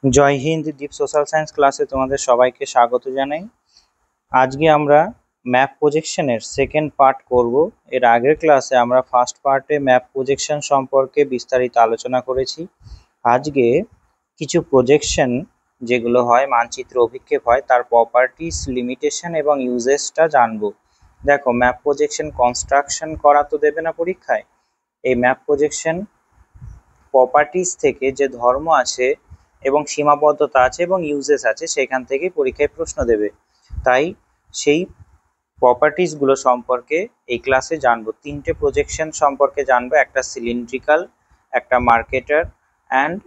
জয় হিন্দ। দীপ social science ক্লাসে তোমাদের সবাইকে স্বাগত জানাই। আজকে আমরা ম্যাপ প্রজেকশনের সেকেন্ড পার্ট করব। এর আগের ক্লাসে আমরা ফার্স্ট পার্টে ম্যাপ প্রজেকশন সম্পর্কে বিস্তারিত আলোচনা করেছি। আজকে কিছু প্রজেকশন যেগুলো হয়, মানচিত্র অভিক্ষেপ হয়, তার প্রপার্টিস, লিমিটেশন এবং ইউজেসটা জানবো। দেখো, ম্যাপ প্রজেকশন কনস্ট্রাকশন করা তো দেবে না পরীক্ষায়। এই ম্যাপ প্রজেকশন প্রপার্টিস থেকে যে ধর্ম আছে এবং সীমাবদ্ধতা আছে এবং ইউজেস আছে, সেখান থেকে পরীক্ষায় প্রশ্ন দেবে। তাই সেই প্রপার্টিসগুলো সম্পর্কে এই ক্লাসে জানবো। তিনটে প্রজেকশন সম্পর্কে জানবো, একটা সিলিন্ড্রিক্যাল, একটা মার্কেটার অ্যান্ড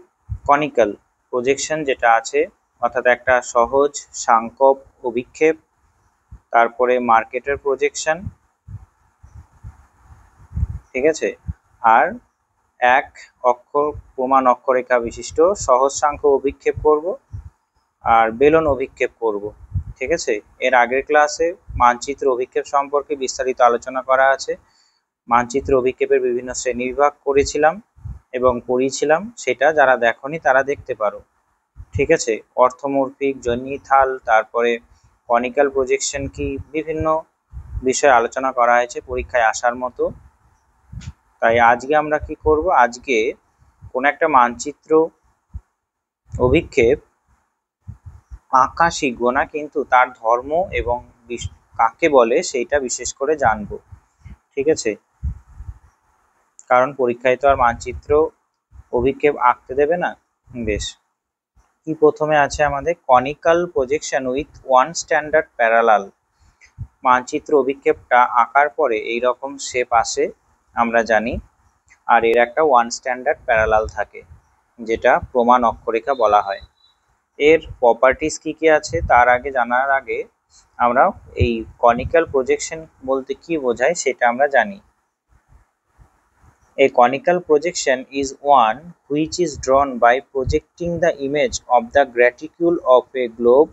কনিক্যাল প্রজেকশন যেটা আছে, অর্থাৎ একটা সহজ সাংকব অভিক্ষেপ, তারপরে মার্কেটার প্রজেকশন, ঠিক আছে, আর এক অক্ষর প্রমাণ অক্ষরেখা বিশিষ্ট সহজ সাংখ্য অভিক্ষেপ করব আর বেলন অভিক্ষেপ করব, ঠিক আছে। এর আগের ক্লাসে মানচিত্র অভিক্ষেপ সম্পর্কে বিস্তারিত আলোচনা করা আছে। মানচিত্র অভিক্ষেপের বিভিন্ন শ্রেণীবিভাগ করেছিলাম এবং পড়িয়েছিলাম, সেটা যারা দেখোনি তারা দেখতে পারো, ঠিক আছে। অর্থমর্ফিক, জন্মিথাল, তারপরে কনিক্যাল প্রজেকশন কি, বিভিন্ন বিষয়ে আলোচনা করা হয়েছে পরীক্ষায় আসার মতো। তাই আজকে আমরা কি করব, আজকে কোন একটা মানচিত্র অভিক্ষেপ আঁকা শিখবো না, কিন্তু তার ধর্ম এবং কাকে বলে সেইটা বিশেষ করে জানবো, ঠিক আছে। কারণ পরীক্ষায় তো আর মানচিত্র অভিক্ষেপ আঁকতে দেবে না। বেশ, কি প্রথমে আছে আমাদের conical projection with one standard parallel. মানচিত্র অভিক্ষেপটা আঁকার পরে এই রকম শেপ আসে আমরা জানি, আর এর একটা ওয়ান স্ট্যান্ডার্ড প্যারালাল থাকে, যেটা প্রমাণ অক্ষরেখা বলা হয়। এর প্রপার্টিস কি কি আছে তার আগে জানার আগে আমরা এই কনিক্যাল প্রজেকশন বলতে কি বোঝায় সেটা আমরা জানি। A conical projection is one which is drawn by projecting the image of the graticule of a globe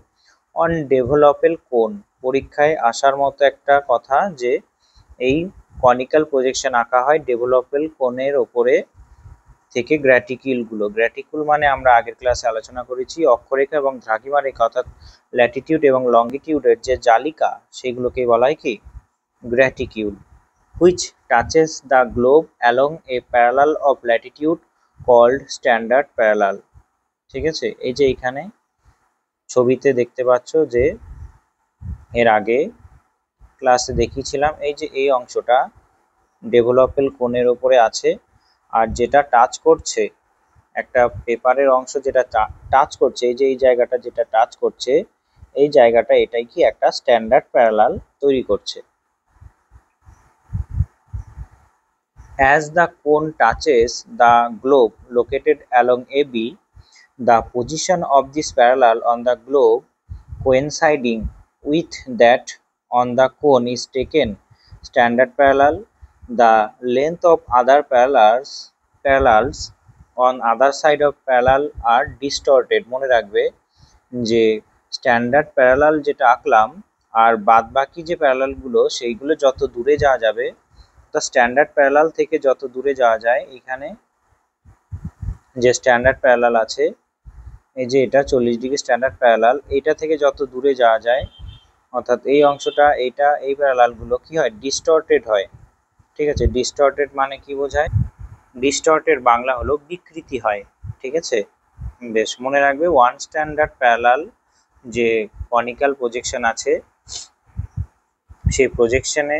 on developable cone। পরীক্ষায় আসার মতো একটা কথা যে এই কনিক্যাল প্রজেকশন আঁকা হয় ডেভেলপেবল কোণের ওপরে থেকে গ্র্যাটিকিউলগুলো। গ্র্যাটিকিউল মানে আমরা আগের ক্লাসে আলোচনা করেছি অক্ষরেখা এবং দ্রাঘিমা রেখা, অর্থাৎ ল্যাটিটিউড এবং লঙ্গিটিউডের যে জালিকা, সেগুলোকে বলা হয় কি গ্র্যাটিকিউল। which touches the globe along a parallel of latitude called standard parallel। ঠিক আছে, এই যে এখানে ছবিতে দেখতে পাচ্ছ যে এর আগে ক্লাসে দেখিয়েছিলাম, এই যে এই অংশটা ডেভেলপেবল কোণের উপরে আছে, আর যেটা টাচ করছে একটা পেপারের অংশ, যেটা টাচ করছে, এই যে এই জায়গাটা যেটা টাচ করছে, এই জায়গাটা এটাই কি একটা স্ট্যান্ডার্ড প্যারালাল তৈরি করছে। As the cone touches the globe located along AB, the position of this parallel on the globe coinciding with that on the cone is taken standard parallel. The length of other parallels on other side of parallel are distorted। মনে রাখবে যে standard parallel যেটা আঁকলাম আর বাদ বাকি যে প্যারালালগুলো, সেইগুলো যত দূরে যাওয়া যাবে, তো স্ট্যান্ডার্ড প্যারালাল থেকে যত দূরে যাওয়া যায়, এখানে যে স্ট্যান্ডার্ড প্যারালাল আছে, এই যে এটা 40 ডিগ্রি স্ট্যান্ডার্ড প্যারালাল, এইটা থেকে যত দূরে যাওয়া যায়, অর্থাৎ এই অংশটা, এইটা, এই প্যারালালগুলো কি হয়, ডিস্টর্টেড হয়, ঠিক আছে। ডিস্টর্টেড মানে কি বোঝায়, ডিস্টর্টেড বাংলা হলো বিকৃতি হয়, ঠিক আছে। বেশ, মনে রাখবে ওয়ান স্ট্যান্ডার্ড প্যারালাল যে কনিক্যাল প্রজেকশন আছে, সেই প্রজেকশনে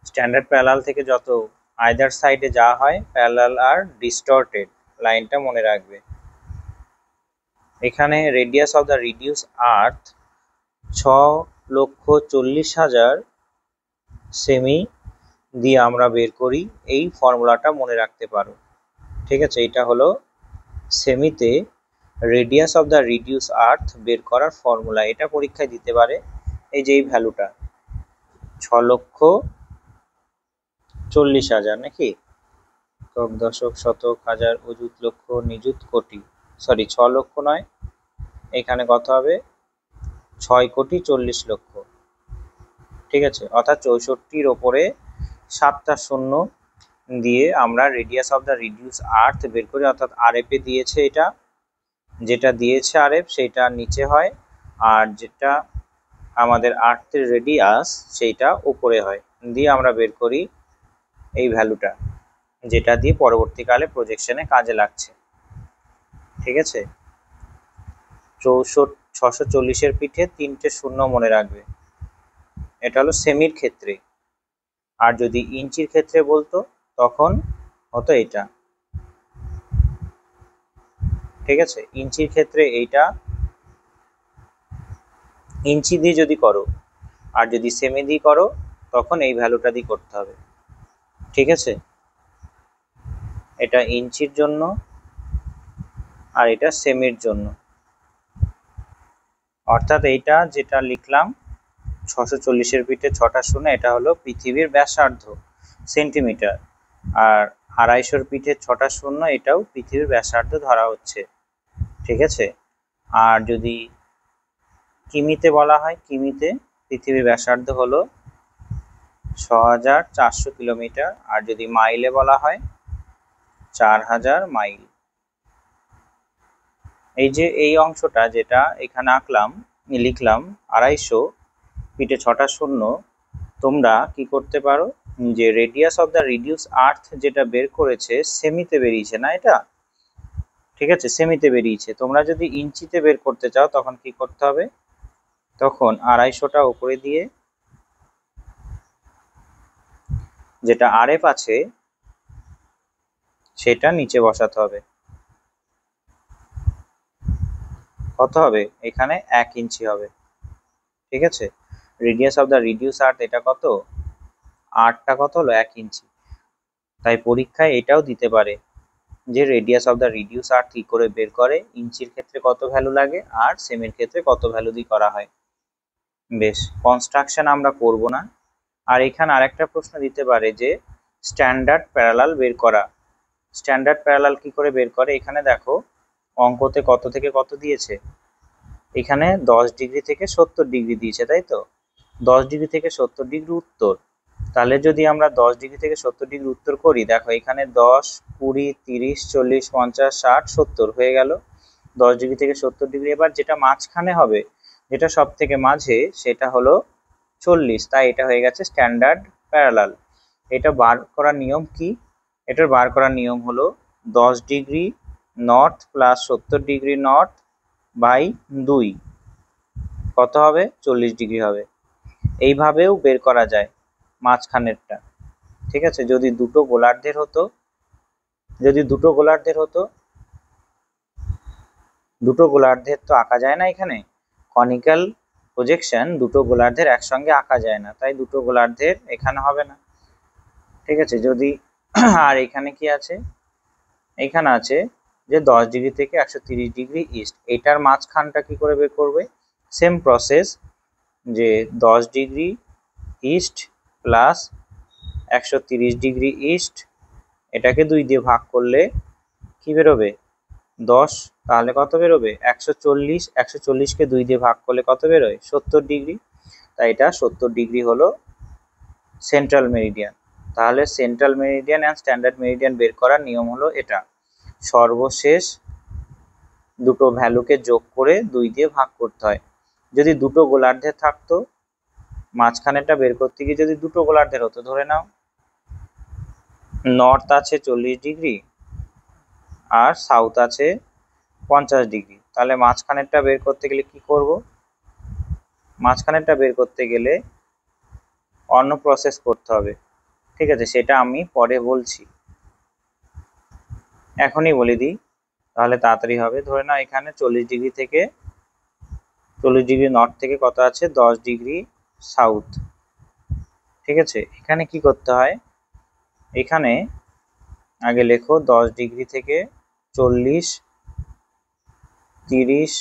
স্ট্যান্ডার্ড প্যারালাল থেকে যত আইদার সাইডে যাওয়া হয়, প্যারালাল আর ডিস্টর্টেড, লাইনটা মনে রাখবে। এখানে radius of the reduce earth 6,40,000 semi দিয়ে আমরা বের করি, এই ফর্মুলাটা মনে রাখতে পারো, ঠিক আছে। এটা হলো সেমিতে রেডিয়াস অফ দ্য রিডিউস আর্থ বের করার ফর্মুলা। এটা পরীক্ষায় দিতে পারে, এই যে এই ভ্যালুটা 6,40,000 নাকি, একক, দশক, শতক, হাজার, অযুত, লক্ষ, নিযুত, কোটি, সরি 6 লক্ষ নয়, এখানে কত হবে 6,40,00,000, ঠিক আছে। অর্থাৎ 64-র ওপরে 7টা শূন্য দিয়ে আমরা রেডিয়াস অফ দ্য রিডিউস আর্থ বের করি, অর্থাৎ আরএফ এ দিয়েছে এটা, যেটা দিয়েছে আরএফ সেটা নিচে হয়, আর যেটা আমাদের আর্থের রেডিয়াস সেইটা উপরে হয়। দিয়ে আমরা বের করি এই ভ্যালুটা, যেটা দিয়ে পরবর্তীকালে প্রজেকশনে কাজে লাগছে। ঠিক আছে, 640-এর পিঠে 3টে শূন্য মনে রাখবে। এটা হলো সেমির ক্ষেত্রে। আর যদি ইঞ্চির ক্ষেত্রে বলতো তখন হতো এটা। ঠিক আছে, ইঞ্চির ক্ষেত্রে এইটা ইঞ্চি দিয়ে যদি করো, আর যদি সেমি দিয়ে করো তখন এই ভ্যালুটা দিয়ে করতে হবে। ঠিক আছে, এটা ইঞ্চির জন্য আর এটা সেমির জন্য। অর্থাৎ এইটা যেটা লিখলাম 640-এর পিঠে 6টা শূন্য, এটা হলো পৃথিবীর ব্যাসার্ধ সেন্টিমিটার। আর 250-এর পিঠে 6টা শূন্য, এটাও পৃথিবীর ব্যাসার্ধ ধরা হচ্ছে। ঠিক আছে, আর যদি কিমিতে বলা হয়, কিমিতে পৃথিবীর ব্যাসার্ধ হলো 6400 কিলোমিটার। আর যদি মাইলে বলা হয় 4000 মাইল। এই যে এই অংশটা যেটা এখানে আঁকলাম, লিখলাম 250 পিঠে 6টা শূন্য, তোমরা কি করতে পারো যে রেডিয়াস অফ দ্য রিডিউস আর্থ যেটা বের করেছে সেমিতে বেরিয়েছে না এটা। ঠিক আছে, সেমিতে বেরিয়েছে। তোমরা যদি ইঞ্চিতে বের করতে চাও তখন কি করতে হবে, তখন 250টা উপরে দিয়ে যেটা আরএফ আছে সেটা নিচে বসাতে হবে। কত হবে, এখানে 1 ইঞ্চি হবে। ঠিক আছে, রেডিয়াস অফ দ্য রিডিউস আর্থ এটা কত, আর্টটা কত হলো 1 ইঞ্চি। তাই পরীক্ষায় এটাও দিতে পারে যে রেডিয়াস অফ দ্য রিডিউস আর্থ কি করে বের করে, ইঞ্চির ক্ষেত্রে কত ভ্যালু লাগে আর সেমির ক্ষেত্রে কত ভ্যালু দিয়ে করা হয়। বেশ, কনস্ট্রাকশন আমরা করব না। আর এখানে আরেকটা প্রশ্ন দিতে পারে যে স্ট্যান্ডার্ড প্যারালাল বের করা। স্ট্যান্ডার্ড প্যারালাল কি করে বের করে, এখানে দেখো অঙ্কতে কত থেকে কত দিয়েছে, এখানে 10 ডিগ্রি থেকে 70 ডিগ্রি দিয়েছে, তাই তো। 10 ডিগ্রি থেকে 70 ডিগ্রি উত্তর। তাহলে যদি আমরা 10 ডিগ্রি থেকে 70 ডিগ্রি উত্তর করি, দেখো এখানে 10, 20, 30, 40, 50, 60, 70 হয়ে গেল 10 ডিগ্রি থেকে 70 ডিগ্রি। এবার যেটা মাঝখানে হবে, যেটা সব থেকে মাঝে, সেটা হলো 40। তাই এটা হয়ে গেছে স্ট্যান্ডার্ড প্যারালাল। এটা বার করার নিয়ম কি, এটার বার করার নিয়ম হলো 10 degree north plus 70 degree north by 2 কত হবে, 40 ডিগ্রি হবে। এইভাবেও বের করা যায় মাঝখানেরটা। ঠিক আছে, যদি দুটো গোলার্ধের হতো, দুটো গোলার্ধের তো আঁকা যায় না, এখানে কনিক্যাল প্রজেকশন দুটো গোলার্ধের একসঙ্গে আঁকা যায় না, তাই দুটো গোলার্ধের এখানে হবে না। ঠিক আছে, যদি আর এখানে কি আছে, এখানে আছে যে 10 ডিগ্রি থেকে 130 ডিগ্রি ইস্ট, এটার মাঝখানটা কি করে বের করবে, সেম প্রসেস, যে 10 degree east plus 130 degree east, এটাকে 2 দিয়ে ভাগ করলে কি বেরোবে, 10। তাহলে কত বেরোবে, 140। 140-কে 2 দিয়ে ভাগ করলে কত বেরোয়, 70 ডিগ্রি। তাই এটা 70 ডিগ্রি হলো সেন্ট্রাল মেরিডিয়ান। তাহলে central meridian and standard meridian বের করার নিয়ম হলো এটা, সর্বশেষ দুটো ভ্যালুকে যোগ করে 2 দিয়ে ভাগ করতে হয়। যদি দুটো গোলার্ধে থাকতো, মাঝখানেটা বের করতে গিয়ে যদি দুটো গোলার্ধের হতো, ধরে নাও নর্থ আছে 40 ডিগ্রি আর সাউথ আছে 50 ডিগ্রি, তাহলে মাঝখানেরটা বের করতে গেলে কি করব, মাঝখানেরটা বের করতে গেলে অন্য প্রসেস করতে হবে। ঠিক আছে, সেটা আমি পরে বলছি, এখনই বলে দিই তাহলে তাড়াতাড়ি হবে। ধরে নাও এখানে 40 ডিগ্রি থেকে 40 ডিগ্রি নর্থ থেকে কত আছে, 10 ডিগ্রি সাউথ। ঠিক আছে, এখানে কি করতে হয়, এখানে আগে লেখো 10 ডিগ্রি থেকে 40, 30,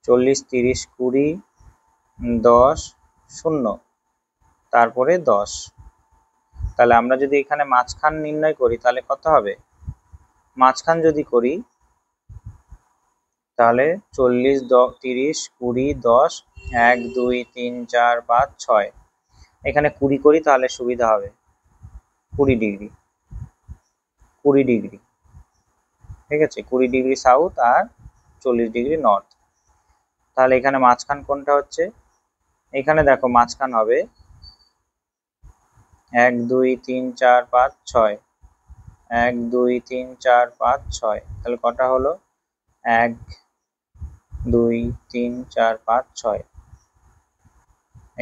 40, 30, 20, 10, 0, তারপরে 10। তাহলে আমরা যদি এখানে মাঝখান নির্ণয় করি তাহলে কত হবে, মাঝখান যদি করি তাহলে 40, 30, 20, 10, 1, 2, 3, 4, 5, 6, এখানে 20 করি তাহলে সুবিধা হবে, 20 ডিগ্রি 20 ডিগ্রি। ঠিক আছে, 20 ডিগ্রি সাউথ আর 40 ডিগ্রি নর্থ। তাহলে এখানে মাঝখান কোনটা হচ্ছে? এখানে দেখো মাঝখান হবে 1 2 3 4 5 6, 1 2 3 4 5 6, তাহলে কটা হলো? 1 2 3 4 5 6,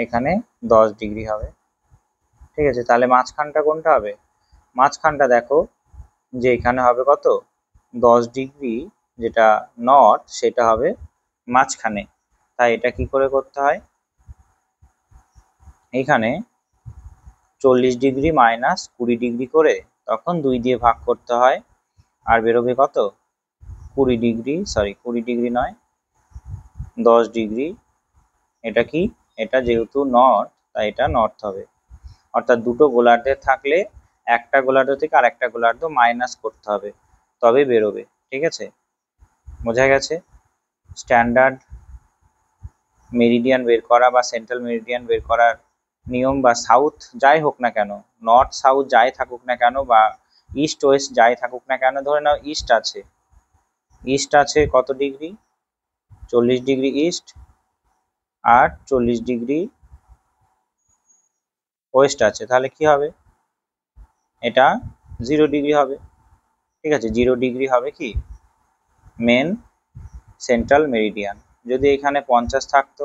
এখানে 10 ডিগ্রি হবে। ঠিক আছে, তাহলে মাঝখানটা কোনটা হবে? মাঝখানটা দেখো যে এখানে হবে কত, 10 ডিগ্রি যেটা নর্থ সেটা হবে মাঝখানে। তাই এটা কি করে করতে হয়, এখানে 40 ডিগ্রি মাইনাস 20 ডিগ্রি করে তখন 2 দিয়ে ভাগ করতে হয়, আর বেরোবে কত, 20 ডিগ্রি, সরি 20 ডিগ্রি নয় 10 ডিগ্রি। এটা কি, এটা যেহেতু নর্থ তাই এটা নর্থ হবে। অর্থাৎ দুটো গোলার্ধে থাকলে একটা গোলার্ধ থেকে আরেকটা গোলার্ধ মাইনাস করতে হবে, তবে বেরোবে। ঠিক আছে, বোঝা গেছে? স্ট্যান্ডার্ড মেরিডিয়ান বের করা বা সেন্ট্রাল মেরিডিয়ান বের করার নিয়ম, বা সাউথ যাই হোক না কেন, নর্থ সাউথ যাই থাকুক না কেন, বা ইস্ট ওয়েস্ট যাই থাকুক না কেন, ধরে নাও ইস্ট আছে, ইস্ট আছে কত ডিগ্রি, 40 ডিগ্রি ইস্ট, আর 40 ডিগ্রি ওয়েস্ট আছে, তাহলে কি হবে, এটা 0 ডিগ্রি হবে। ঠিক আছে, 0 ডিগ্রি হবে কি মেন সেন্ট্রাল মেরিডিয়ান। যদি এখানে 50 থাকতো,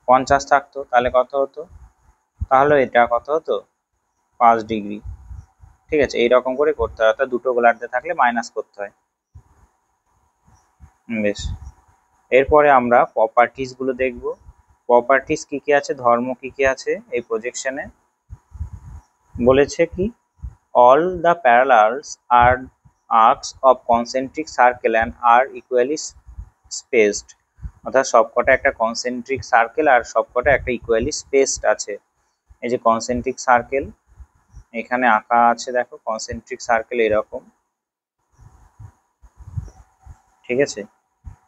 50 থাকতো তাহলে কত হতো, তাহলে এটা কত হতো, 5 ডিগ্রি। ঠিক আছে, এইরকম করে করতে হয়, অর্থাৎ দুটো গোলার্ধে থাকলে মাইনাস করতে হয়। বেশ, এরপরে আমরা প্রপার্টিজ গুলো দেখব। প্রপার্টিজ কি কি আছে, ধর্ম কি কি আছে এই প্রজেকশনে বলেছে কি, all the parallels are arcs of concentric circle and are equally spaced, অর্থাৎ সবকটা একটা কনসেন্ট্রিক সার্কেল আর সবকটা একটা ইকুয়ালি স্পেসড আছে। এই যে কনসেন্ট্রিক সার্কেল এখানে আঁকা আছে, দেখো কনসেন্ট্রিক সার্কেল এরকম, ঠিক আছে,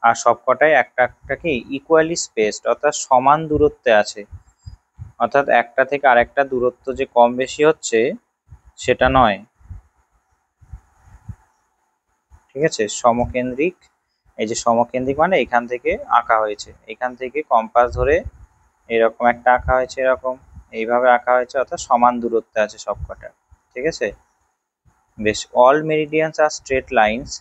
আর সবকটাই একটা একটা কি ইকুয়ালি স্পেসড, অর্থাৎ সমান দূরত্বে আছে, অর্থাৎ একটা থেকে আরেকটা দূরত্ব যে কম বেশি হচ্ছে সেটা নয়। ঠিক আছে, সমকেন্দ্রিক, এই যে সমকেন্দ্রিক মানে এখান থেকে আঁকা হয়েছে, এখান থেকে কম্পাস ধরে এরকম একটা আঁকা হয়েছে, এরকম এইভাবে আঁকা হয়েছে, অর্থাৎ সমান দূরত্বে আছে সবকটা। ঠিক আছে, বেশ, all meridians are straight lines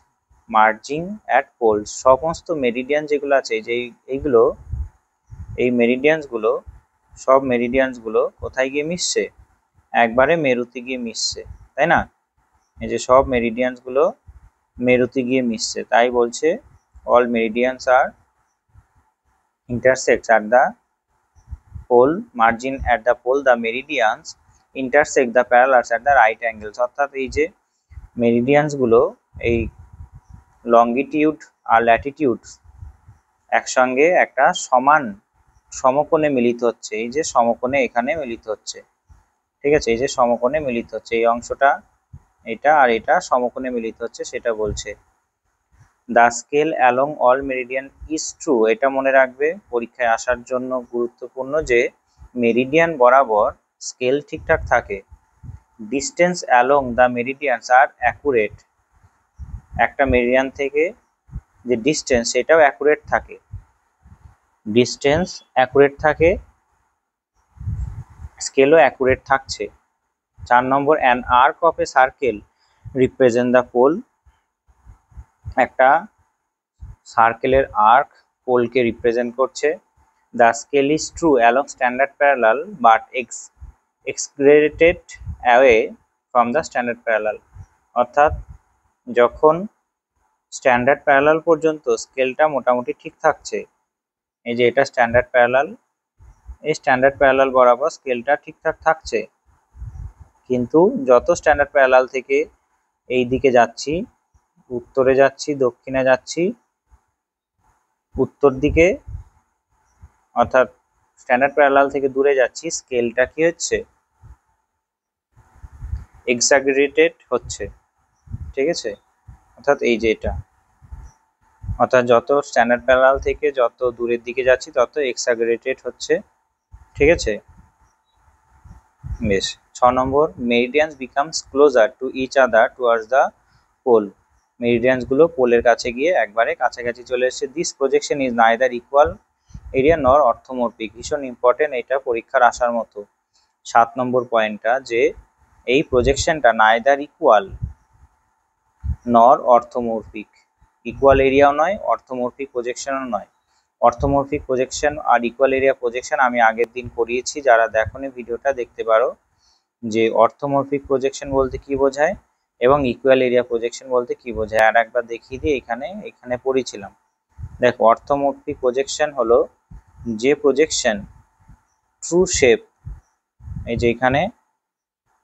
merging at poles, সমস্ত মেরিডিয়ান যেগুলো আছে যে এইগুলো, এই মেরিডিয়ানস গুলো, সব মেরিডিয়ানস গুলো কোথায় গিয়ে মিশছে, একবারে মেরুতে গিয়ে মিশছে, তাই না? এই যে সব মেরিডিয়ানস গুলো মেরুতে গিয়ে মিশছে, তাই বলছে all meridians are intersects at the pole, margin at the pole, the meridians intersect the parallels at the right angles, অর্থাৎ এই যে মেরিডিয়ানস গুলো এই লঙ্গিটিউড আর ল্যাটিটিউড একসঙ্গে একটা সমান সমকোণে মিলিত হচ্ছে, এই যে সমকোণে এখানে মিলিত হচ্ছে। ঠিক আছে, এই যে সমকোণে মিলিত হচ্ছে, এই অংশটা এটা আর এটা সমকোণে মিলিত হচ্ছে সেটা বলছে। The scale along all meridian is true, এটা মনে রাখবে পরীক্ষায় আসার জন্য গুরুত্বপূর্ণ যে মেরিডিয়ান বরাবর স্কেল ঠিকঠাক থাকে। Distance along the meridians are accurate, একটা মেরিডিয়ান থেকে যে ডিস্টেন্স সেটাও অ্যাকুরেট থাকে, ডিস্টেন্স অ্যাকুরেট থাকে, স্কেলও অ্যাকুরেট থাকছে। 4 নম্বর, an arc of a circle represent the pole, একটা সার্কেলের আর্ক পোলকে রিপ্রেজেন্ট করছে। The scale is true along standard parallel but exaggerated away from the standard parallel, অর্থাৎ যখন স্ট্যান্ডার্ড প্যারালাল পর্যন্ত স্কেলটা মোটামুটি ঠিক থাকছে, এই যে এটা স্ট্যান্ডার্ড প্যারালাল, এই স্ট্যান্ডার্ড প্যারালাল বরাবর স্কেলটা ঠিকঠাক থাকছে, কিন্তু যত স্ট্যান্ডার্ড প্যারালাল থেকে এই দিকে যাচ্ছি, উত্তরে যাচ্ছি, দক্ষিণে যাচ্ছি, উত্তর দিকে অর্থাৎ স্ট্যান্ডার্ড প্যারালাল থেকে দূরে যাচ্ছি, স্কেলটা কি হচ্ছে, এক্সাগ্রেটেড হচ্ছে। ঠিক আছে, অর্থাৎ এই যে এটা, অর্থাৎ যত স্ট্যান্ডার্ড প্যারালাল থেকে যত দূরের দিকে যাচ্ছি তত এক্সাগ্রেটেড হচ্ছে। ঠিক আছে, বেশ। 6 নম্বর, meridians becomes closer to each other towards the pole, meridians গুলো পোলের কাছে গিয়ে একবারে কাছাকাছি চলে এসেছে। This projection is neither equal area nor orthomorphic. ভীষণ ইম্পর্টেন্ট, এটা পরীক্ষার আসার মতো। 7 নম্বর পয়েন্টটা, যে এই প্রজেকশনটা নাইদার ইকুয়াল নর অর্থমর্ফিক। ইকুয়াল এরিয়াও নয়, অর্থমর্ফিক প্রজেকশনও নয়। অর্থমর্ফিক প্রজেকশন আর ইকুয়াল এরিয়া প্রজেকশন আমি আগের দিন করিয়েছি, যারা দেখোনি ভিডিওটা দেখতে পারো। যে অর্থমর্ফিক প্রজেকশন বলতে কি বোঝায় এবং ইকুয়াল এরিয়া প্রজেকশন বলতে কি বোঝায় আর একবার দেখিয়ে দিই। এখানে পড়েছিলাম। দেখো, অর্থমর্ফিক প্রজেকশন হলো যে প্রজেকশন ট্রু শেপ, এই যে এখানে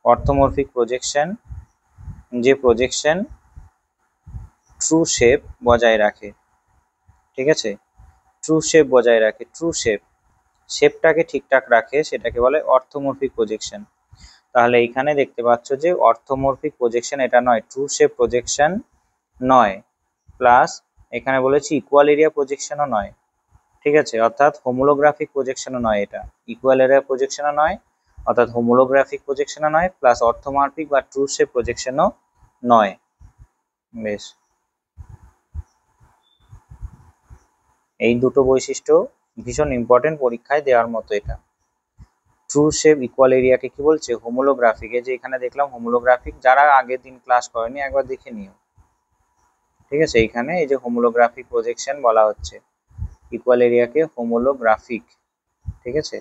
অর্থমর্ফিক প্রজেকশন, যে প্রজেকশন ট্রু শেপ বজায় রাখে। ঠিক আছে, ট্রু শেপ বজায় রাখে, ট্রু শেপটাকে ঠিকঠাক রাখে, সেটাকে বলে অর্থমর্ফিক প্রজেকশন। তাহলে এখানে দেখতে পাচ্ছ যে অর্থমর্ফিক প্রজেকশন এটা নয়, ট্রু শেপ প্রজেকশন নয়, প্লাস এখানে বলেছি ইকুয়াল এরিয়া প্রজেকশনও নয়। ঠিক আছে, অর্থাৎ হোমোলোগ্রাফিক প্রজেকশনও নয়, এটা ইকুয়াল এরিয়া প্রজেকশনও নয়, অর্থাৎ হোমোলোগ্রাফিক প্রজেকশনও নয়, প্লাস অর্থমর্ফিক বা ট্রু শেপ প্রজেকশনও নয়। বেশ, এই দুটো বৈশিষ্ট্য ভীষণ ইম্পর্টেন্ট, পরীক্ষায় দেওয়ার মতো। এটা ট্রু শেপ ইকুয়াল এরিয়াকে কি বলছে? হোমোলোগ্রাফিক। এই যে এখানে দেখলাম হোমোলোগ্রাফিক, যারা আগের দিন ক্লাস করেনি একবার দেখে নিও। ঠিক আছে, এইখানে এই যে হোমোলোগ্রাফিক প্রজেকশন বলা হচ্ছে, ইকুয়াল এরিয়াকে হোমোলোগ্রাফিক। ঠিক আছে,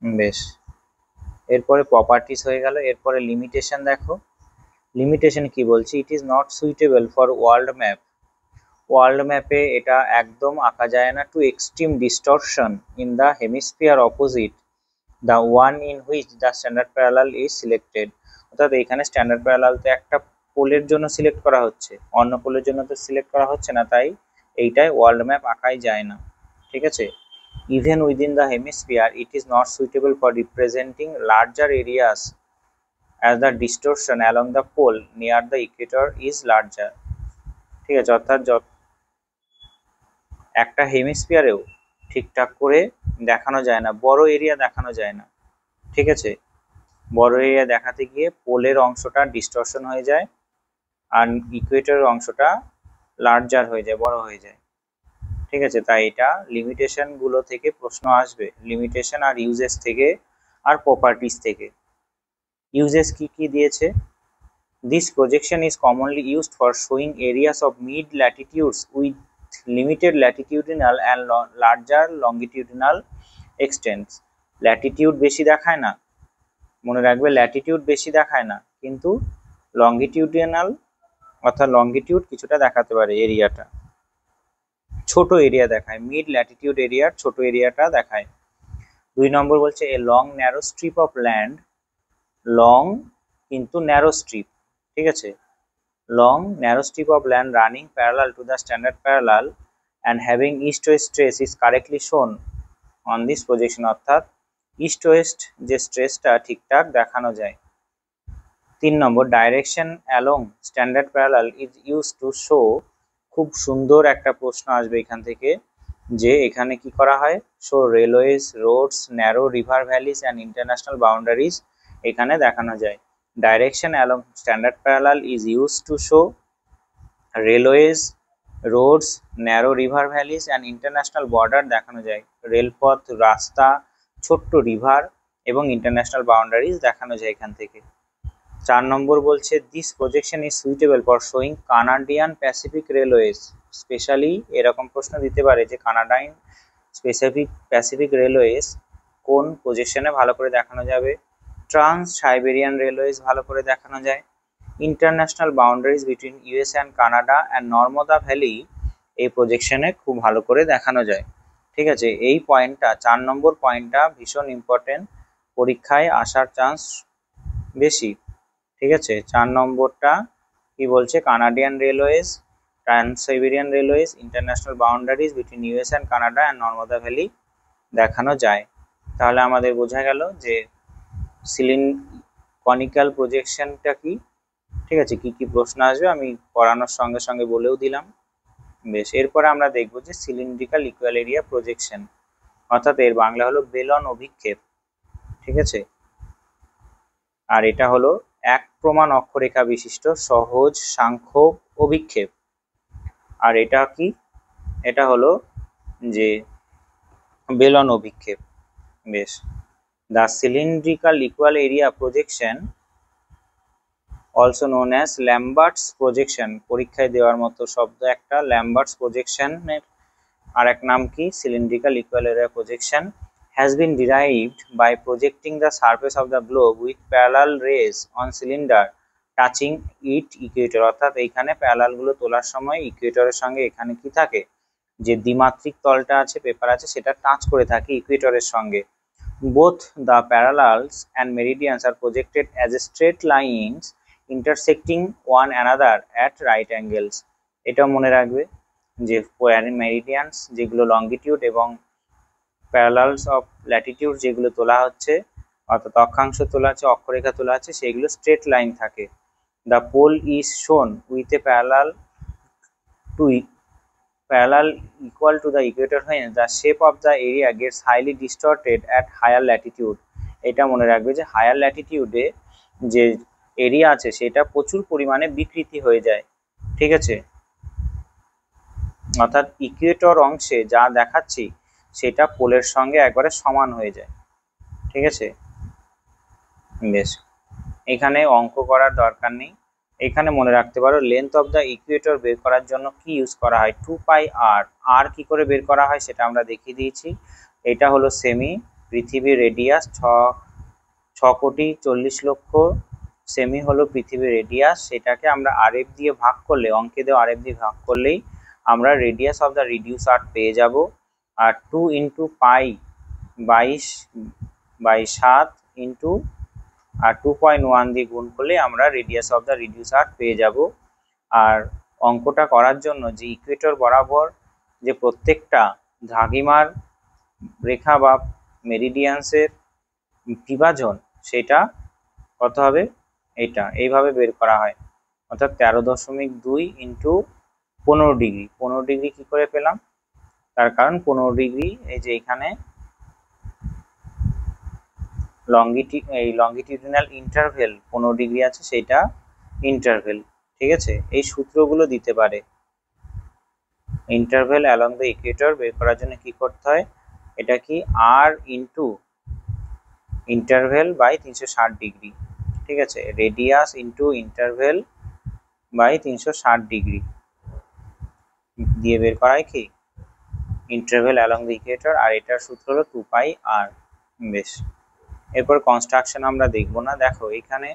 বেশ। এরপরে প্রপার্টিস হয়ে গেল, এরপরে লিমিটেশন দেখো। লিমিটেশন কি বলছি? It is not suitable for world map. World ম্যাপে এটা একদম আঁকা যায় না। Too extreme distortion in the hemisphere opposite the one in which the standard parallel is selected. অর্থাৎ এখানে স্ট্যান্ডার্ড প্যারালাল তো একটা পোলের জন্য সিলেক্ট করা হচ্ছে, অন্য পোলের জন্য তো সিলেক্ট করা হচ্ছে না, তাই এইটাই ওয়ার্ল্ড ম্যাপ আঁকাই যায় না। ঠিক আছে, even within the hemisphere it is not suitable for representing larger areas as the distortion along the pole near the equator is larger. ঠিক আছে, অর্থাৎ একটা হেমিস্ফিয়ারেও ঠিকঠাক করে দেখানো যায় না, বড় এরিয়া দেখানো যায় না। ঠিক আছে, বড় এরিয়া দেখাতে গিয়ে পোলের অংশটা ডিস্টরশন হয়ে যায় আর ইকুয়েটরের অংশটা লার্জার হয়ে যায়, বড় হয়ে যায়। ঠিক আছে, তাই এটা লিমিটেশন গুলো থেকে প্রশ্ন আসবে, লিমিটেশন আর ইউজেস থেকে আর প্রপার্টিস থেকে। ইউজেস কি কি দিয়েছে? This projection is commonly used for showing areas of mid-latitudes with limited latitudinal and larger longitudinal extents. Latitude বেশি দেখায় না, মনে রাখবে, ল্যাটিটিউড বেশি দেখায় না, কিন্তু লঙ্গিটিউডিনাল অর্থাৎ লঙ্গিটিউড কিছুটা দেখাতে পারে, এরিয়াটা ছোট এরিয়া দেখায়, মিড ল্যাটিটিউড এরিয়ার ছোট এরিয়াটা দেখায়। 2 নম্বর বলছে a long narrow strip of land, long কিন্তু ন্যারো স্ট্রিপ। ঠিক আছে, long narrow strip of land running parallel to the standard parallel and having east west stress is correctly shown on this projection. অর্থাৎ east west যে স্ট্রেসটা ঠিকঠাক দেখানো যায়। 3 নম্বর direction along standard parallel is use to show. খুব সুন্দর একটা প্রশ্ন আসবে এখান থেকে, যে এখানে কি করা হয়? Show railways, roads, narrow river valleys and international boundaries এখানে দেখানো যায়। Direction along standard parallel is used to show railways, roads, narrow river valleys and international border দেখানো যায়। রেলপথ, রাস্তা, ছোট্ট রিভার এবং ইন্টারন্যাশনাল বাউন্ডারিজ দেখানো যায় এখান থেকে। 4 নম্বর বলছে this projection is suitable for showing Canadian Pacific railways. Specially এরকম প্রশ্ন দিতে পারে যে কানাডাইন প্যাসিফিক রেলওয়েজ কোন প্রজেকশনে ভালো করে দেখানো যাবে। ট্রান্স সাইবেরিয়ান রেলওয়েজ ভালো করে দেখানো যায়। International boundaries between US and Canada and Narmada valley এই প্রজেকশনে খুব ভালো করে দেখানো যায়। ঠিক আছে, এই পয়েন্টটা 4 নম্বর পয়েন্টটা ভীষণ ইম্পর্টেন্ট, পরীক্ষায় আসার চান্স বেশি। ঠিক আছে, 4 নম্বরটা কি বলছে? Canadian railways, trans Siberian railways, international boundaries between US and Canada and Narmada valley দেখানো যায়। তাহলে আমাদের বোঝা গেল যে কনিক্যাল প্রজেকশনটা কি। ঠিক আছে, কি কি প্রশ্ন আসবে আমি পড়ানোর সঙ্গে সঙ্গে বলেও দিলাম। বেশ, এরপরে আমরা দেখব যে সিলিন্ড্রিক্যাল ইকুয়াল এরিয়া প্রজেকশন, অর্থাৎ এর বাংলা হলো বেলন অভিক্ষেপ। ঠিক আছে, আর এটা হলো এক প্রমাণ অক্ষরেখা বিশিষ্ট সহজ সাংখ্য অভিক্ষেপ। আর এটা কি? এটা হলো যে বেলন অভিক্ষেপ। বেশ। The cylindrical equal area projection also known as Lambert's projection, পরীক্ষায় দেওয়ার মতো শব্দ একটা। ল্যাম্বার্টস প্রজেকশনের আর এক নাম কি? Cylindrical equal area projection has been derived by projecting the surface of the globe with parallel rays on cylinder touching it equator। অর্থাৎ এইখানে প্যারালাল গুলো তোলার সময় ইকুয়েটরের সঙ্গে এখানে কি থাকে, যে দ্বিমাত্রিক তলটা আছে, পেপার আছে, সেটা টাচ করে থাকে ইকুয়েটরের সঙ্গে। both the parallels and meridians are projected as straight lines intersecting one another at right angles। এটা মনে রাখবে যে মেরিডিয়ানস যেগুলো লঙ্গিটিউড এবং প্যারালালস অফ ল্যাটিটিউড যেগুলো তোলা হচ্ছে, অর্থাৎ অক্ষাংশ তোলা আছে, অক্ষরেখা তোলা আছে, সেগুলো স্ট্রেট লাইন থাকে। The pole is shown with a parallel equal to the equator when the shape of the area gets highly distorted at higher latitude। এটা মনে রাখবে যে হায়ার ল্যাটিটিউডে যে এরিয়া আছে সেটা প্রচুর পরিমাণে বিকৃতি হয়ে যায়। ঠিক আছে, অর্থাৎ ইকুয়েটর অংশে যা দেখাচ্ছি সেটা পোলের সঙ্গে একবারে সমান হয়ে যায়। ঠিক আছে, বেশ। এখানে অঙ্ক করার দরকার নেই, এখানে মনে রাখতে পারো লেন্থ অফ দ্য ইকুয়েটর বের করার জন্য কি ইউজ করা হয়? 2πr। আর কি করে বের করা হয় সেটা আমরা দেখিয়ে দিয়েছি। এটা হলো সেমি, পৃথিবীর রেডিয়াস 6,40,00,000 সেমি হলো পৃথিবীর রেডিয়াস। সেটাকে আমরা RF দিয়ে ভাগ করলে, অঙ্কে দেওয়া RF দিয়ে ভাগ করলেই আমরা radius of the reduce art পেয়ে যাব। আর 2 × পাই 22/7 ইন্টু আর 2.1 দিয়ে গুণ করলে আমরা radius of the reduce art পেয়ে যাব। আর অঙ্কটা করার জন্য যে ইকুয়েটর বরাবর যে প্রত্যেকটা দ্রাঘিমার রেখা বা মেরিডিয়ান্সের বিভাজন, সেটা কত হবে? এটা এইভাবে বের করা হয়, অর্থাৎ 13.2 ইন্টু 15 ডিগ্রি। 15 ডিগ্রি কি করে পেলাম? তার কারণ 15 ডিগ্রি এই যে এখানে লঙ্গিটিউডিনাল ইন্টারভেল 15 ডিগ্রি আছে, সেটা ইন্টারভেল। ঠিক আছে, এই সূত্রগুলো দিতে পারে। ইন্টারভেল অ্যালং দ্য ইকুয়েটর বের করার জন্য কি করতে হয়? এটা কি আর ইন্টু ইন্টারভেল বাই 360 ডিগ্রি। ঠিক আছে, radius into interval by 360 degree দিয়ে বের করা হয় কি ইন্টারভেল অ্যালং দ্য ইকুয়েটর। আর এটার সূত্র হলো 2πr। বেশ, এরপর কনস্ট্রাকশন আমরা দেখব না। দেখো এখানে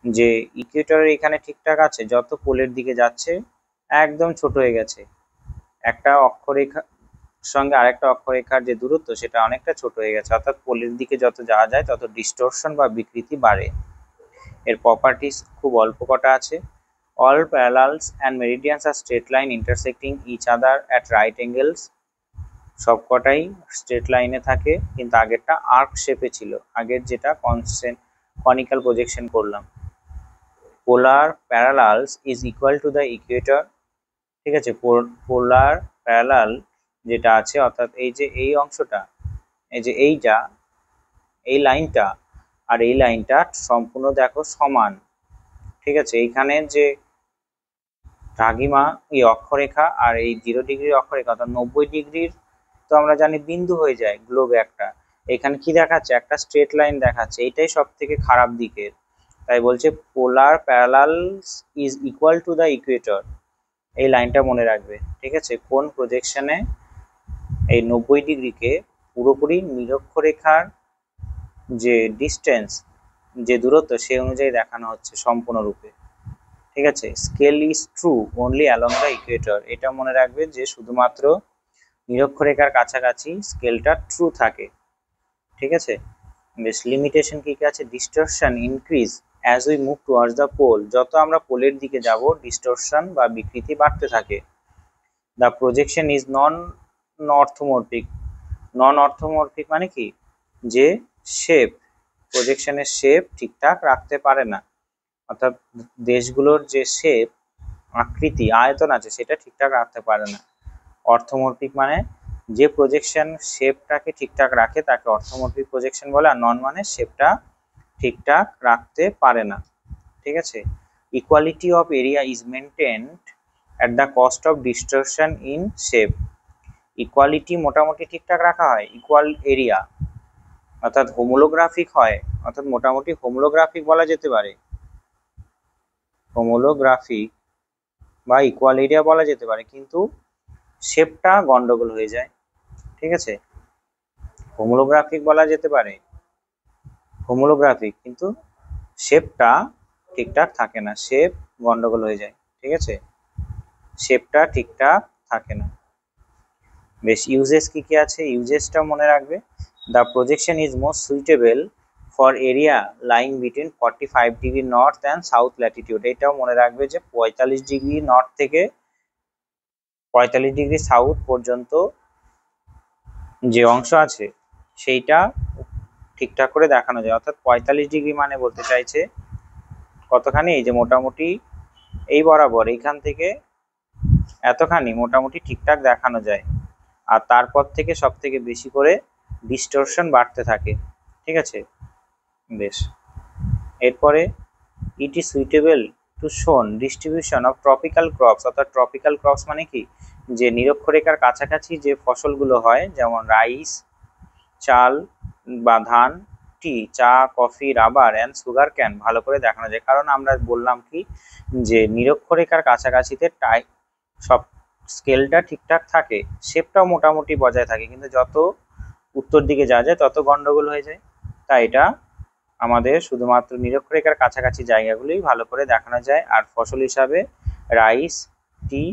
যে ইকুয়েটরের এখানে ঠিকঠাক আছে, যত পোলের দিকে যাচ্ছে একদম ছোট হয়ে গেছে। একটা অক্ষরেখার সঙ্গে আরেকটা অক্ষরেখার যে দূরত্ব সেটা অনেকটা ছোট হয়ে গেছে, অর্থাৎ পোলের দিকে যত যাওয়া যায় তত ডিস্টরশন বা বিকৃতি বাড়ে। এর প্রপার্টিস খুব অল্প কটা আছে। All parallels and meridians are straight line intersecting each other at right angles. সবকটাই স্ট্রেট লাইনে থাকে, কিন্তু আগেরটা আর্ক শেপে ছিল, আগের যেটা কনিক্যাল প্রজেকশন করলাম। Polar parallels is equal to the equator. ঠিক আছে, পোলার প্যারালাল যেটা আছে, অর্থাৎ এই যে এই অংশটা, এই যে এইটা, এই লাইনটা আর এই লাইনটা সম্পূর্ণ দেখো সমান। ঠিক আছে, এইখানে যে দ্রাঘিমা এই অক্ষরেখা আর এই 0 ডিগ্রির অক্ষরেখা, অর্থাৎ 90 ডিগ্রির তো আমরা জানি বিন্দু হয়ে যায় গ্লোবে একটা। এখানে কি দেখাচ্ছে? একটা স্ট্রেট লাইন দেখাচ্ছে, এইটাই সব থেকে খারাপ দিকের। তাই বলছে polar parallels is equal to the equator. এই লাইনটা মনে রাখবে। ঠিক আছে, কোন প্রজেকশনে এই 90 ডিগ্রিকে পুরোপুরি নিরক্ষরেখার যে ডিস্টেন্স, যে দূরত্ব, সেই অনুযায়ী দেখানো হচ্ছে সম্পূর্ণরূপে। ঠিক আছে, scale is true only along the Ecuador. এটা মনে রাখবে যে শুধুমাত্র নিরক্ষরেখার কাছাকাছি স্কেলটা ট্রু থাকে। ঠিক আছে, বেশ। লিমিটেশন কি কি আছে? Distortion increase as we move towards the pole. যত আমরা পোলের দিকে যাব ডিস্টরশন বা বিকৃতি বাড়তে থাকে। দ্য প্রজেকশন ইজ নন অর্থোমরফিক। নন অর্থোমরফিক মানে কি? যে শেপ, প্রজেকশনের শেপ ঠিকঠাক রাখতে পারে না, অর্থাৎ দেশগুলোর যে শেপ, আকৃতি, আয়তন আছে সেটা ঠিকঠাক রাখতে পারে না। অর্থোমরফিক মানে যে প্রজেকশন শেপটাকে ঠিকঠাক রাখে তাকে অর্থোমরফিক প্রজেকশন বলে। আর নন মানে শেপটা ঠিকঠাক রাখতে পারে না। ঠিক আছে। Equality of area is maintained at the cost of distortion in shape. Equality মোটামুটি ঠিকঠাক রাখা হয়, ইকুয়াল এরিয়া অর্থাৎ হোমোলোগ্রাফিক হয়, অর্থাৎ মোটামুটি হোমোলোগ্রাফিক বলা যেতে পারে, হোমোলোগ্রাফিক বা ইকুয়াল এরিয়া বলা যেতে পারে, কিন্তু শেপটা গন্ডগোল হয়ে যায়। ঠিক আছে, হোমোলোগ্রাফিক বলা যেতে পারে, হোমোলোগ্রাফিক, কিন্তু শেপটা ঠিকঠাক থাকে না, শেপ গন্ডগোল হয়ে যায়। ঠিক আছে, শেপটা ঠিকঠাক থাকে না। বেশ, ইউজেস কি কি আছে, ইউজেসটা মনে রাখবে। The projection is most suitable for area lying between 45 degree north and south Latitude. এটাও মনে রাখবে যে 45 ডিগ্রি নর্থ থেকে 45 ডিগ্রি সাউথ পর্যন্ত যে অংশ আছে সেইটা ঠিকঠাক করে দেখানো যায়। অর্থাৎ 45 ডিগ্রি মানে বলতে চাইছে কতখানি, এই যে মোটামুটি এই বরাবর এইখান থেকে এতখানি মোটামুটি ঠিকঠাক দেখানো যায়, আর তারপর থেকে সব থেকে বেশি করে ডিস্টরশন বাড়তে থাকে। ঠিক আছে, বেশ, এরপরে ইট ইজ সুইটেবল টু শোন ডিস্ট্রিবিউশন অফ ট্রপিক্যাল ক্রপস। অর্থাৎ ট্রপিক্যাল ক্রপস মানে কি, যে নিরক্ষরেখার কাছাকাছি যে ফসলগুলো হয়, যেমন রাইস, চাল বা ধান, টি, চা, coffee, rubber and sugar cane ভালো করে দেখানো যায়। কারণ আমরা বললাম কি, যে নিরক্ষরেখার কাছাকাছিতে সব স্কেলটা ঠিকঠাক থাকে, শেপটাও মোটামুটি বজায় থাকে, কিন্তু যত উত্তর দিকে যাওয়া যায় তত গন্ডগোল হয়ে যায়। তাই এটা আমাদের শুধুমাত্র নিরক্ষরেখার কাছাকাছি জায়গাগুলোই ভালো করে দেখানো যায়। আর ফসল হিসাবে রাইস, টি,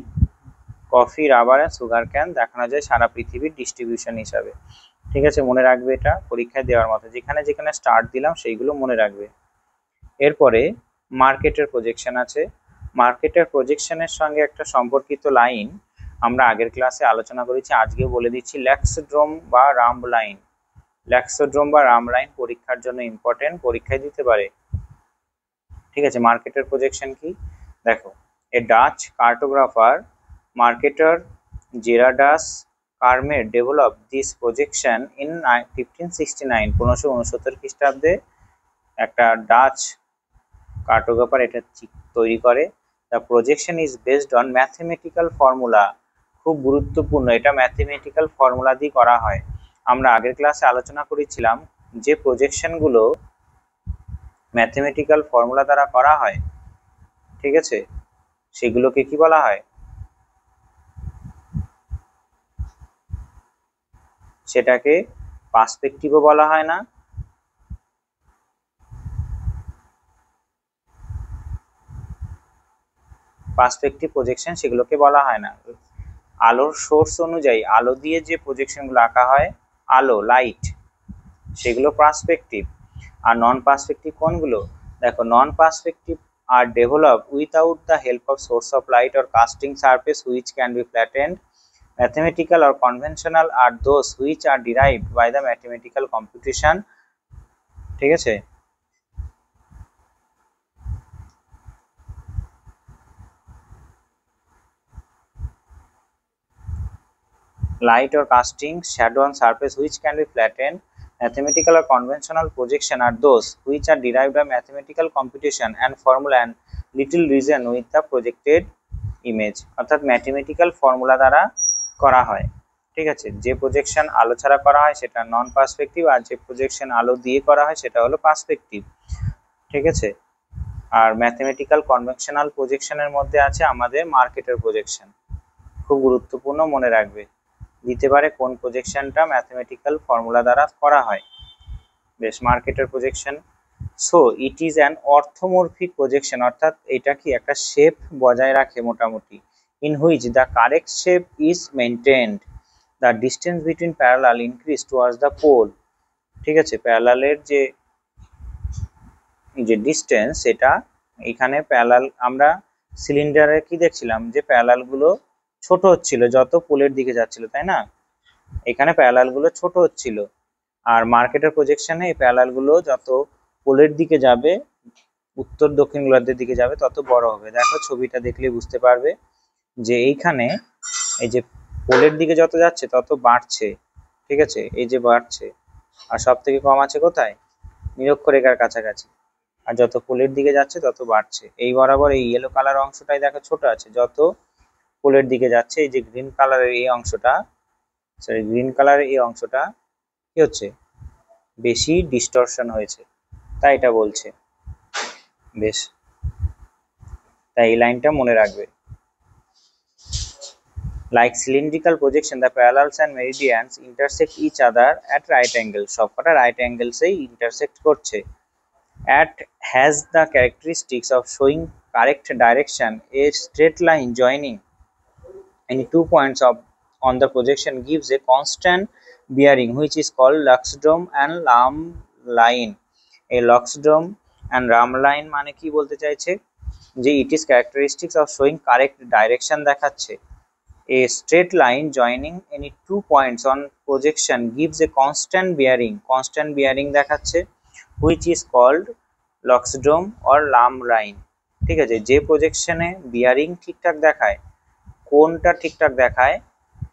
কফি, রাবার আর সুগার ক্যান দেখানো যায় সারা পৃথিবীর ডিস্ট্রিবিউশন হিসাবে। ঠিক আছে, মনে রাখবে, এটা পরীক্ষায় দেওয়ার মতো, যেখানে যেখানে স্টার্ট দিলাম সেইগুলো মনে রাখবে। এরপরে মার্কেটের প্রজেকশন আছে। মার্কেটের প্রজেকশনের সঙ্গে একটা সম্পর্কিত লাইন আমরা আগের ক্লাসে আলোচনা করেছি, আজকে বলে দিচ্ছি, ল্যাক্সোড্রোম বা রাম্ব লাইন। ল্যাক্সোড্রোম বা রাম্ব লাইন পরীক্ষার জন্য ইম্পর্টেন্ট, পরীক্ষায় দিতে পারে। ঠিক আছে, মার্কেটের প্রজেকশন কি দেখো, a Dutch cartographer Mercator Gerardus Kremer develop this projection in 1569। 1569 খ্রিস্টাব্দে একটা ডাচ কার্টোগ্রাফার এটা তৈরি করে। The projection is based on mathematical formula. খুব গুরুত্বপূর্ণ, এটা ম্যাথমেটিক্যাল ফর্মুলা দিয়ে করা হয়। আমরা আগের ক্লাসে আলোচনা করেছিলাম যে প্রজেকশনগুলো ম্যাথমেটিক্যাল ফর্মুলা দ্বারা করা হয়, ঠিক আছে, সেগুলোকে কি বলা হয়, সেটাকে পার্সপেক্টিভও বলা হয় না, পার্সপেক্টিভ প্রজেকশন সেগুলোকে বলা হয় না। আলোর সোর্স অনুযায়ী, আলো দিয়ে যে প্রজেকশনগুলো আঁকা হয়, আলো, লাইট, সেগুলো পার্সপেক্টিভ। আর নন পার্সপেক্টিভ কোনগুলো, দেখো, নন perspective are developed without the help of source of light or casting surface which can be flattened. Mathematical or conventional are those which are derived by the mathematical computation. ঠিক আছে, light or casting shadow on surface which can be flattened. Mathematical or conventional projection are those which are derived by mathematical computation and formula and little reason with the projected image. অর্থাৎ mathematical formula দ্বারা করা হয়। ঠিক আছে, যে projection আলো ছাড়া করা হয় সেটা নন পার্সপেক্টিভ, আর যে প্রজেকশন আলো দিয়ে করা হয় সেটা হলো পার্সপেক্টিভ। ঠিক আছে, আর ম্যাথমেটিক্যাল কনভেনশনাল প্রজেকশনের মধ্যে আছে আমাদের মার্কেটের প্রজেকশন। খুব গুরুত্বপূর্ণ, মনে রাখবে, দিতে পারে কোন প্রজেকশনটা ম্যাথমেটিক্যাল ফর্মুলা দ্বারা করা হয়। বেশ, মার্কেটের projection. So it is an orthomorphic projection, অর্থাৎ এটা কি একটা শেপ বজায় রাখে মোটামুটি, in which the correct shape is maintained, the distance between parallel increase towards the pole. ঠিক আছে, প্যারালালের যে ডিস্টেন্স, সেটা এখানে প্যারালাল, আমরা সিলিন্ডারে কি দেখছিলাম যে প্যারালাল গুলো ছোট হচ্ছিল যত পোলের দিকে যাচ্ছিল, তাই না, এখানে প্যারালাল গুলো ছোট হচ্ছিল। আর মার্কেটের প্রজেকশনে এই প্যারালাল গুলো যত পোলের দিকে যাবে, উত্তর দক্ষিণ গোলার্ধের দিকে যাবে, তত বড় হবে। দেখো, ছবিটা দেখলে বুঝতে পারবে যে এইখানে এই যে পোলের দিকে যত যাচ্ছে তত বাড়ছে। ঠিক আছে, এই যে বাড়ছে, আর সব থেকে কম আছে কোথায়, নিরক্ষরেখার কাছাকাছি। আর যত পোলের দিকে যাচ্ছে তত বাড়ছে। এই বরাবর এই ইয়েলো কালার অংশটাই দেখো ছোট আছে, যত পোলের দিকে যাচ্ছে এই যে গ্রিন কালারের এই অংশটা, সরি গ্রিন কালারের এই অংশটা কি হচ্ছে, বেশি ডিস্টরশন হয়েছে, তাই এটা বলছে। বেশ, তাই এই লাইনটা মনে রাখবে। Like cylindrical projection, the parallels and meridians intersect each other at right angles. সবকটা right angles এই intersect করছে। At has the characteristics of showing correct direction. A straight line joining any 2 points of on the projection gives a constant bearing which is called Loxodrome and Lamb line. A Loxodrome and Ram line মানে কি বলতে চাইছে, যে it is characteristics of showing correct direction দেখাচ্ছে। A straight line joining any 2 points on projection gives a constant bearing দেখাচ্ছে, which is called Loxodrome or Lamb line। ঠিক আছে, যে প্রজেকশনে বিয়ারিং ঠিকঠাক দেখায়, কোনটা ঠিকঠাক দেখায়,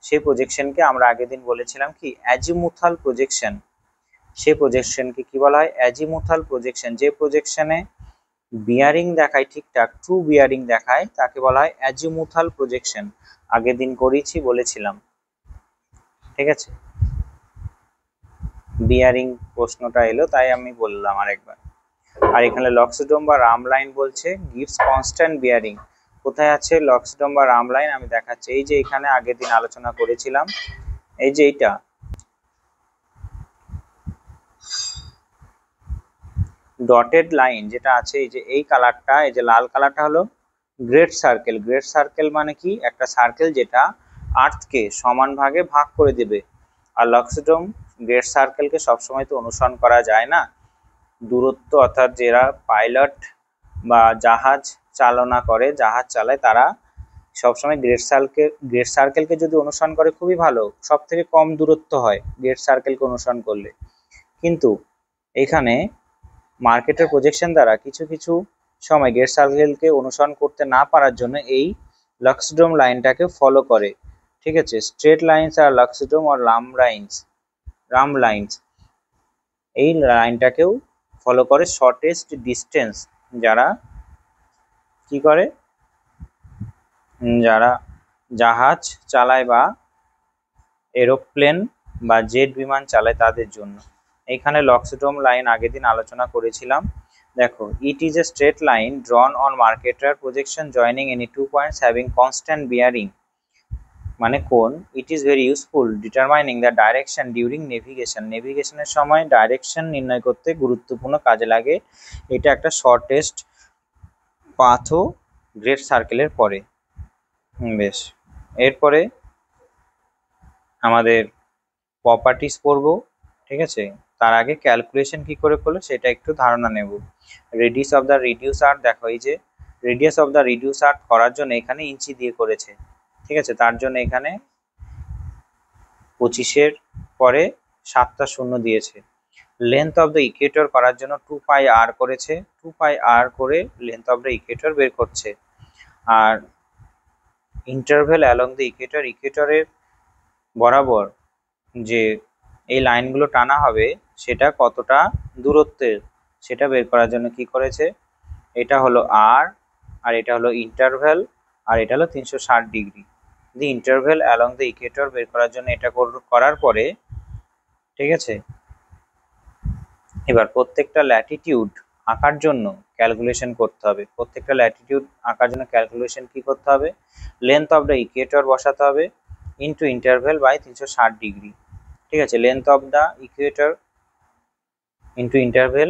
সেই প্রজেকশনকে আমরা আগের দিন বলেছিলাম কি অ্যাজিমুথাল প্রজেকশন। সেই প্রজেকশনকে কি বলা হয়, অ্যাজিমুথাল প্রজেকশন। যে প্রজেকশনে বিয়ারিং দেখায় ঠিকঠাক, ট্রু বিয়ারিং দেখায়, তাকে বলা হয় অ্যাজিমুথাল প্রজেকশন। আগের দিন করেছি বলেছিলাম, ঠিক আছে। বিয়ারিং প্রশ্নটা এলো তাই আমি বললাম আরেকবার। আর এখানে লক্সড্রোম বা রাম লাইন বলছে গিভস কনস্ট্যান্ট বিয়ারিং। কোথায় আছে লক্সড্রোম বা রাম লাইন আমি দেখাচ্ছি। এই যে এখানে আগের দিন আলোচনা করেছিলাম, এই যে এইটা ডটেড লাইন যেটা আছে, এই যে এই কালারটা, এই যে লাল কালারটা হলো গ্রেট সার্কেল। গ্রেট সার্কেল মানে কি, একটা সার্কেল যেটা আর্থকে সমান ভাগে ভাগ করে দেবে। আর লক্সড্রোম গ্রেট সার্কেলকে সবসময় তো অনুসরণ করা যায় না, দূরত্ব অর্থাৎ যারা পাইলট বা জাহাজ চালনা করে, জাহাজ চালায়, তারা সবসময় গ্রেট সার্কেলকে যদি অনুসরণ করে খুবই ভালো, সব থেকে কম দূরত্ব হয় গ্রেট সার্কেলকে অনুসরণ করলে। কিন্তু এখানে মার্কেটের প্রজেকশন দ্বারা কিছু কিছু সময় গ্রেট সার্কেলকে অনুসরণ করতে না পারার জন্য এই লক্সড্রোম লাইনটাকে ফলো করে। ঠিক আছে, স্ট্রেট লাইনস আর লক্সড্রোম আর রাম লাইনস এই লাইনটাকেও ফলো করে। শর্টেস্ট ডিস্টেন্স যারা কি করে, যারা জাহাজ চালায় বা এরোপ্লেন বা জেট বিমান চালায় তাদের জন্য। এখানে লক্সড্রোম লাইন আগের দিন আলোচনা করেছিলাম। দেখো, it is a straight line drawn on Mercator projection joining any 2 points having constant bearing. মানে কোন, it is very useful determining the direction during navigation. নেভিগেশনের সময় ডাইরেকশন নির্ণয় করতে গুরুত্বপূর্ণ কাজে লাগে। এটা একটা শর্টেস্ট পাথও গ্রেট সার্কেলের পরে। বেশ, এরপরে আমাদের প্রপার্টিস পড়বো, ঠিক আছে। তার আগে ক্যালকুলেশন কি করে করলো সেটা একটু ধারণা নেব। Radius of the reduce art, দেখো এই যে radius of the reduce art করার জন্য এখানে ইঞ্চি দিয়ে করেছে, ঠিক আছে। তার জন্য এখানে 25-এর পরে 7টা শূন্য দিয়েছে। লেন্থ অফ দ্য ইকুয়েটর করার জন্য 2πr করেছে, 2πr করে লেন্থ অফ দ্য ইকুয়েটর বের করছে। আর ইন্টারভেল অ্যালং দ্য ইকুয়েটর, ইকুয়েটরের বরাবর যে এই লাইনগুলো টানা হবে সেটা কতটা দূরত্বের, সেটা বের করার জন্য কি করেছে, এটা হলো আর, আর এটা হলো ইন্টারভেল, আর এটা হলো 360 degree. The interval along the Ecuador বের করার জন্য এটা করার পরে, ঠিক আছে, এবার প্রত্যেকটা ল্যাটিটিউড আঁকার জন্য ক্যালকুলেশন করতে হবে। প্রত্যেকটা ল্যাটিটিউড আঁকার জন্য ক্যালকুলেশন কি করতে হবে, লেন্থ অফ দ্য ইকুয়েটর বসাতে হবে ইন্টু ইন্টারভেল বাই 360 ডিগ্রি। ঠিক আছে, length of the equator into interval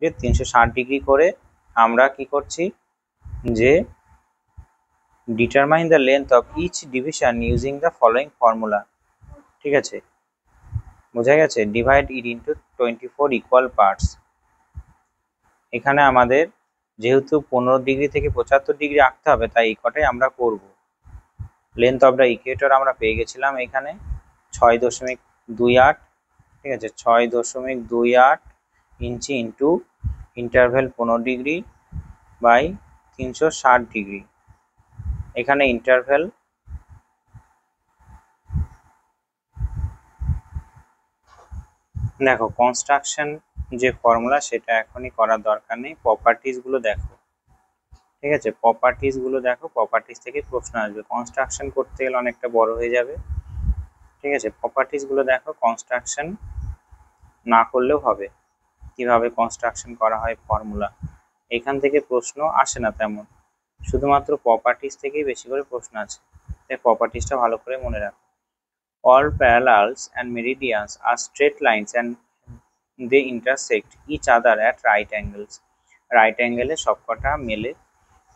360 degree করে আমরা কি করছি, যে determine the length of each division using the following formula. ঠিক আছে, বোঝা গেছে। Divide it into 24 equal parts. এখানে আমাদের যেহেতু 15 ডিগ্রি থেকে 75 ডিগ্রি আঁকতে হবে, তাই এই কটাই আমরা করব। লেন্থ অফ দ্য ইকুয়েটর আমরা পেয়ে গেছিলাম এখানে 6.28, ঠিক আছে, 6.28 inch into interval 15 degree by 360 degree. এখানে ইন্টারভেল দেখো, কনস্ট্রাকশন যে ফর্মুলা সেটা এখনই করার দরকার নেই, প্রপার্টিসগুলো দেখো। ঠিক আছে, প্রপার্টিসগুলো দেখো, প্রপার্টিস থেকে প্রশ্ন আসবে। কনস্ট্রাকশন করতে গেলে অনেকটা বড় হয়ে যাবে। ঠিক আছে, প্রপার্টিসগুলো দেখো, কনস্ট্রাকশন না করলেও হবে। কিভাবে কনস্ট্রাকশন করা হয় ফর্মুলা, এখান থেকে প্রশ্ন আসে না তেমন, শুধুমাত্র প্রপার্টিস থেকেই বেশি করে প্রশ্ন আছে। তাই প্রপার্টিসটা ভালো করে মনে রাখো। All parallels and meridians are straight lines and they intersect each other at right angles. Right angle সবকটা মেলে।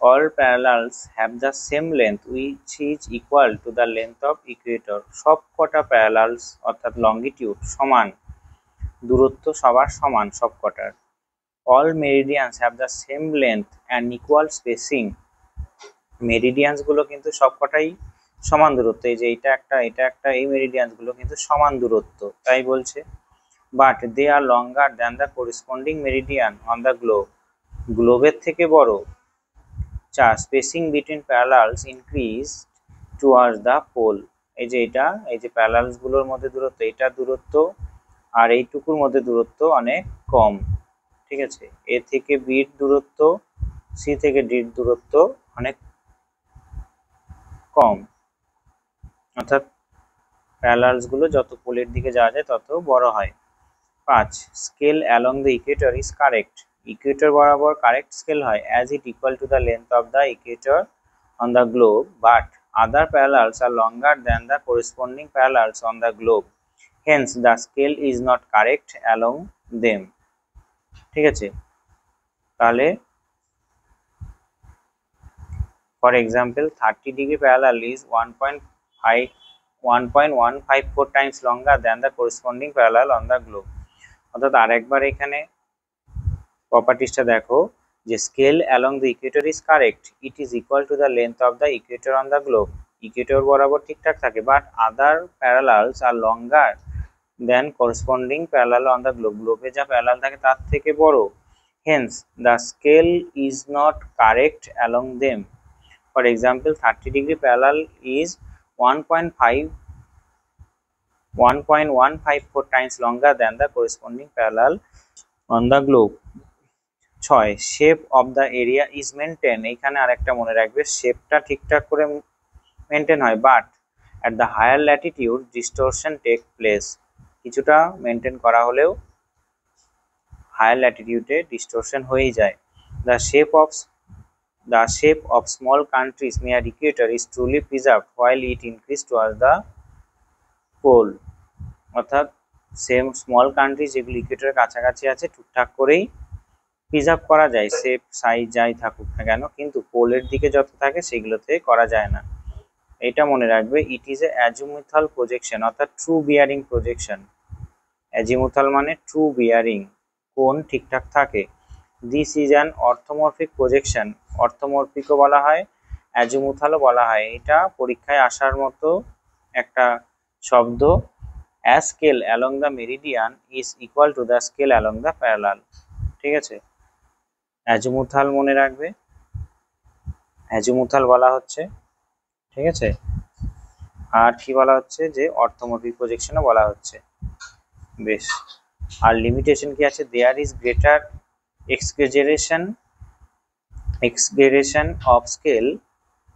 All parallels have the same length which is equal to the length of equator. সবকটা parallels অর্থাৎ longitude সমান, দূরত্ব সবার সমান সবকটার। All meridians have the same length and equal spacing. Meridians গুলো কিন্তু সবকটাই সমান দূরত্ব, এই যে এটা একটা, এই মেরিডিয়ানস গুলো কিন্তু সমান দূরত্ব তাই বলছে। but they are longer than the corresponding meridian on the globe. গ্লোবের থেকে বড়। 4 spacing between parallels increased towards the pole. এই যে প্যারালালস গুলোর মধ্যে দূরত্ব, এটা দূরত্ব আর এইটুকুর মধ্যে দূরত্ব অনেক কম। ঠিক আছে, এ থেকে বির দূরত্ব, সি থেকে ডির দূরত্ব অনেক কম, অর্থাৎ প্যারালালস গুলো যত পোলের দিকে যাওয়া যায় তত বড় হয়। 5 scale along the equator is correct. Equator বরাবর correct scale হয় as it equal to the length of the equator on the globe, but other parallels are longer than the corresponding parallels on the globe. Hence the scale is not correct along them. ঠিক আছে, তাহলে for example 30 degree parallel is 1.154 times longer than the corresponding parallel on the globe. অর্থাৎ আরেকবার এখানে প্রপার্টিসটা দেখো, যে scale along the equator is correct, it is equal to the length of the equator on the globe. Equator বরাবর ঠিকঠাক থাকে, but other parallels are longer than corresponding parallel on the globe. গ্লোবে যা প্যারালাল থাকে তার থেকে বড়। Hence the scale is not correct along them. For example 30 degree parallel is 1.154 times longer than the corresponding parallel on the globe. 6 shape of the area is maintain. এখানে আরেকটা মনে রাখবে, শেপটা ঠিকঠাক করে মেনটেন হয়, but at the higher latitude distortion take place. কিছুটা maintain করা হলেও হায়ার ল্যাটিটিউডে ডিস্টরশন হয়েই যায়। The shape of small countries near equator is truly preserved while it increase towards the pole. অর্থাৎ সেম স্মল কান্ট্রি যেগুলো ইকুয়েটরের কাছাকাছি আছে টুকটাক করেই প্রিজার্ভ করা যায়, শেপ সাইজ যাই থাকুক না কেন, কিন্তু পোলের দিকে যত থাকে সেগুলোতে করা যায় না। এটা মনে রাখবে। ইট ইজ এ অ্যাজিমুথাল প্রজেকশন, অর্থাৎ ট্রু বিয়ারিং প্রজেকশন। অ্যাজিমুথাল মানে ট্রু বিয়ারিং, কোণ ঠিকঠাক থাকে। This is an orthomorphic projection, অর্থোমরফিকও বলা হয়, অ্যাজিমুথালও বলা হয়। এটা পরীক্ষায় আসার মতো একটা শব্দ। As scale along the meridian is equal to the scale along the parallel. ঠিক আছে, অ্যাজিমুথাল মনে রাখবে, অ্যাজিমুথাল বলা হচ্ছে। ঠিক আছে, আর কি বলা হচ্ছে, যে অর্থোমরফিক প্রজেকশনও বলা হচ্ছে। বেশ, আর লিমিটেশন কি আছে, there is greater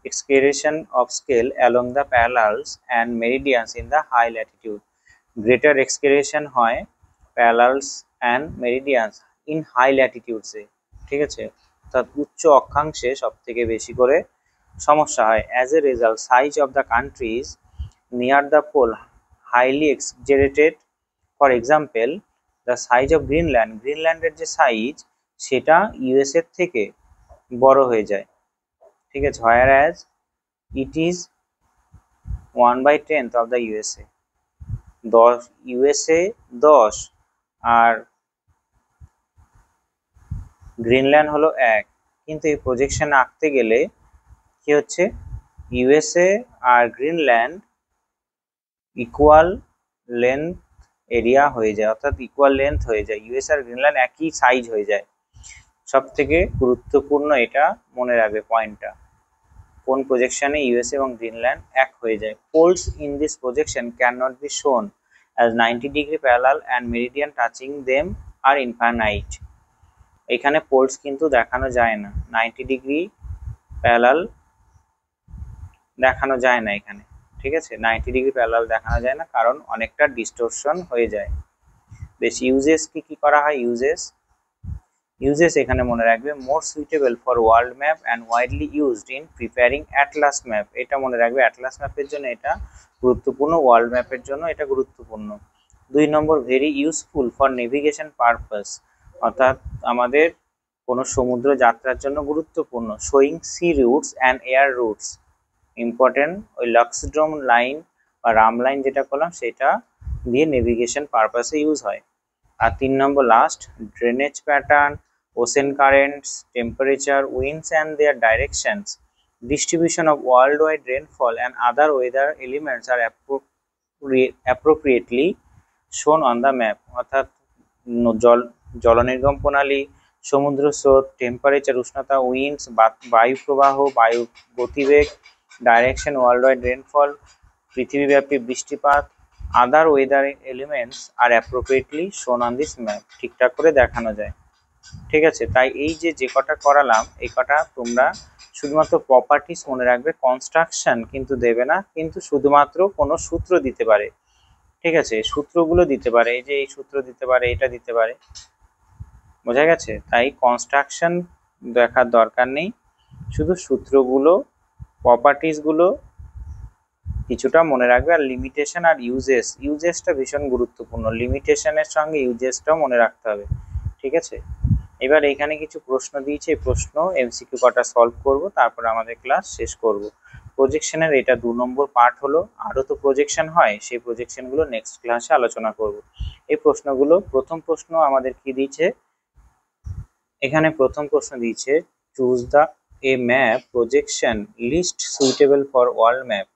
exaggeration of scale along the parallels and meridians in the high latitude. Greater exaggeration হয় parallels and meridians in high latitudes এ। ঠিক আছে, অর্থাৎ উচ্চ অক্ষাংশে সব থেকে বেশি করে সমস্যা হয়। As a result, size of the countries near the pole highly exaggerated. For example, the size of গ্রিনল্যান্ডের যে সাইজ সেটা ইউএস এর থেকে বড় হয়ে যায়। ঠিক আছে, whereas it is 1/10 of the USA. 10 USA 10 আর গ্রিনল্যান্ড হলো 1, কিন্তু এই প্রজেকশন আঁকতে গেলে কি হচ্ছে, ইউএসএ আর গ্রিনল্যান্ড ইকুয়াল লেন্থ এরিয়া হয়ে যায়, অর্থাৎ ইকুয়াল লেন্থ হয়ে যায়, ইউএসএ আর গ্রিনল্যান্ড একই সাইজ হয়ে যায়। সব থেকে গুরুত্বপূর্ণ এটা মনে রাখবে পয়েন্টটা, কোন প্রজেকশনে ইউএসএ এবং গ্রিনল্যান্ড এক হয়ে যায়। Poles in this projection can not be shown as 90 degree parallel and meridian touching them are infinite. এখানে পোলস কিন্তু দেখানো যায় না, 90 ডিগ্রি প্যারালাল দেখানো যায় না এখানে, ঠিক আছে, 90 ডিগ্রি প্যারালাল দেখানো যায় না, কারণ অনেকটা ডিস্টরশন হয়ে যায়। বেশ ইউজেস কি করা হয়, ইউজেস এখানে মনে রাখবে, more suitable for world map and widely used in preparing Atlas map. এটা মনে রাখবে, অ্যাটলাস ম্যাপের জন্য এটা গুরুত্বপূর্ণ, ওয়ার্ল্ড ম্যাপের জন্য এটা গুরুত্বপূর্ণ। 2 নম্বর, very useful for navigation purpose, অর্থাৎ আমাদের কোনো সমুদ্র যাত্রার জন্য গুরুত্বপূর্ণ। Showing sea routes and air routes important, ওই লক্সড্রোম লাইন বা রাম লাইন যেটা করলাম সেটা দিয়ে নেভিগেশন পারপাসে ইউজ হয়। আর 3 নম্বর last, drainage pattern, ocean currents, temperature, winds and their directions, distribution of worldwide rainfall and other weather elements are appropriately shown on the map। অর্থাৎ জলনির্গম প্রণালী, সমুদ্র স্রোত, টেম্পারেচার উষ্ণতা, উইন্ডস বায়ু প্রবাহ, বায়ু গতিবেগ, ডাইরেকশন, ওয়ার্ল্ডওয়াইড রেনফল পৃথিবীব্যাপী বৃষ্টিপাত, আদার ওয়েদার এলিমেন্টস আর অ্যাপ্রোপ্রিয়েটলি শোন অন দিস ম্যাপ, ঠিকঠাক করে দেখানো যায়। ঠিক আছে, তাই এই যে কটা করালাম এই কটা তোমরা শুধুমাত্র প্রপার্টিস মনে রাখবে, কনস্ট্রাকশন কিন্তু দেবে না, কিন্তু শুধুমাত্র কোনো সূত্র দিতে পারে, ঠিক আছে, সূত্রগুলো দিতে পারে, এই যে এই সূত্র দিতে পারে, এটা দিতে পারে, বোঝা গেছে। তাই কনস্ট্রাকশন দেখার দরকার নেই, শুধু সূত্রগুলো, প্রপার্টিসগুলো কিছুটা মনে রাখবে। আর লিমিটেশন আর ইউজেসটা ভীষণ গুরুত্বপূর্ণ, লিমিটেশনের সঙ্গে ইউজেসটাও মনে রাখতে হবে, ঠিক আছে। এবার এখানে কিছু প্রশ্ন দিয়েছে, এই প্রশ্ন এমসিকিউ কটা সলভ করব, তারপর আমাদের ক্লাস শেষ করব। প্রজেকশনের এটা 2 নম্বর পার্ট হলো, আরও তো প্রজেকশন হয়, সেই প্রজেকশনগুলো নেক্সট ক্লাসে আলোচনা করব। এই প্রশ্নগুলো, প্রথম প্রশ্ন আমাদের কি দিয়েছে, এখানে প্রথম প্রশ্ন দিয়েছে, choose the a map projection least suitable for world map.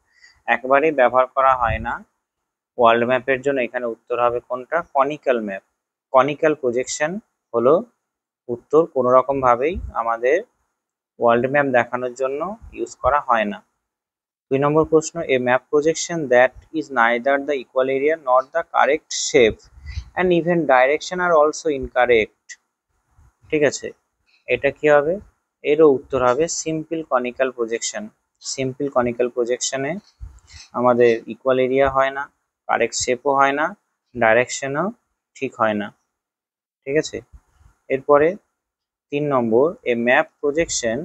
একবারেই ব্যবহার করা হয় না ওয়ার্ল্ড ম্যাপের জন্য, এখানে উত্তর হবে কোনটা, কনিক্যাল ম্যাপ। কনিক্যাল প্রজেকশন হলো উত্তর, কোনো রকম ভাবেই আমাদের ওয়ার্ল্ড ম্যাপ দেখানোর জন্য ইউজ করা হয় না। 2 নম্বর প্রশ্ন, a map projection that is neither the equal area not the correct shape and even direction are also incorrect. ঠিক আছে, এটা কি হবে, এরও উত্তর হবে simple conical projection. Simple conical প্রজেকশনে আমাদের ইকুয়াল এরিয়া হয় না, কারেক্ট শেপও হয় না, ডাইরেকশনও ঠিক হয় না, ঠিক আছে। এরপরে 3 নম্বর, a map projection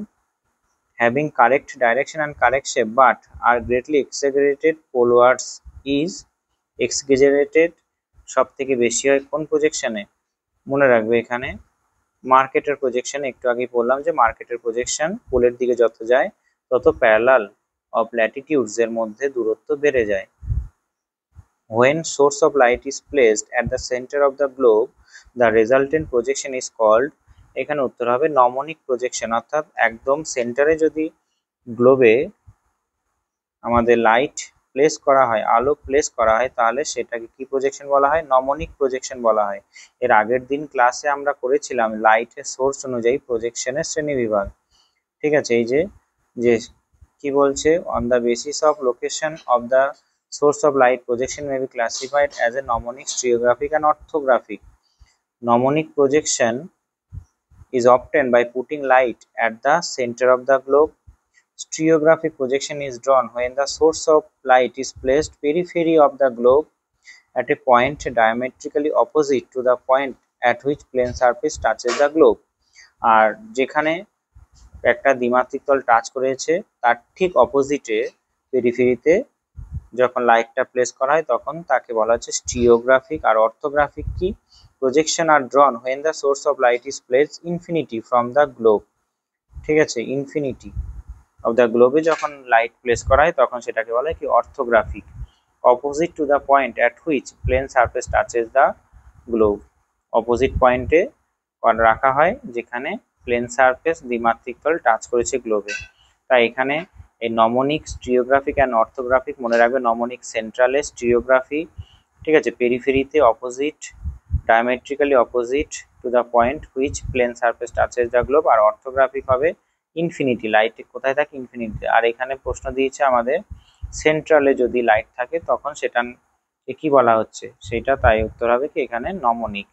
having correct direction and correct shape but are greatly exaggerated polewards is exaggerated, সব থেকে বেশি হয় কোন প্রজেকশনে, মনে রাখবে এখানে মার্কেটের প্রজেকশন, একটু আগেই বললাম যে মার্কেটের প্রজেকশন পোলের দিকে যত যায় তত প্যারালাল অফ ল্যাটিটিউডস এর মধ্যে দূরত্ব বেড়ে যায়। When source of light is placed at the center of the globe, the resultant projection is called, এখানে উত্তর হবে নমনিক প্রজেকশন, অর্থাৎ একদম সেন্টারে যদি গ্লোবে আমাদের লাইট প্লেস করা হয়, আলো প্লেস করা হয়, তাহলে সেটাকে কি প্রজেকশন বলা হয়, নমনিক প্রজেকশন বলা হয়। এর আগের দিন ক্লাসে আমরা করেছিলাম লাইটের সোর্স অনুযায়ী প্রজেকশনের শ্রেণীবিভাগ, ঠিক আছে। এই যে কি বলছে, on the basis of location of the source of light, projection may be classified as a mnemonic, stereographic and orthographic. Mnemonic projection is obtained by putting light at the center of the globe. Stereographic projection is drawn when the source of light is placed periphery of the globe at a point diametrically opposite to the point at which plane surface touches the globe. আর যেখানে একটা দ্বিমাত্রিক তল touch করেছে তার ঠিক অপোজিটে পেরিফেরিতে যখন লাইটটা প্লেস করা হয় তখন তাকে বলা হচ্ছে স্টিরিওগ্রাফিক। আর অর্থোগ্রাফিক কি, projection are drawn when the source of light is placed infinity from the globe, ঠিক আছে, ইনফিনিটি অফ দ্য গ্লোবে যখন লাইট প্লেস করা হয় তখন সেটাকে বলা হয় কি, orthographic. Opposite to the point at which plane surface touches the globe, opposite পয়েন্টে রাখা হয় যেখানে প্লেন সারফেস দ্বিমাত্রিক তল টাচ করেছে গ্লোবে। তাই এখানে এই নমনিক, স্টিরিওগ্রাফিক অ্যান্ড অর্থোগ্রাফিক মনে রাখবে, নমনিক সেন্ট্রালে, স্টিরিওগ্রাফি ঠিক আছে পেরিফেরিতে, opposite diametrically opposite to the point which plane surface touches the globe, আর অর্থোগ্রাফিক হবে ইনফিনিটি, লাইট কোথায় থাকে, ইনফিনিটি। আর এখানে প্রশ্ন দিয়েছে আমাদের সেন্ট্রালে যদি লাইট থাকে তখন সেটা কি বলা হচ্ছে সেইটা, তাই উত্তর হবে কি এখানে নমনিক,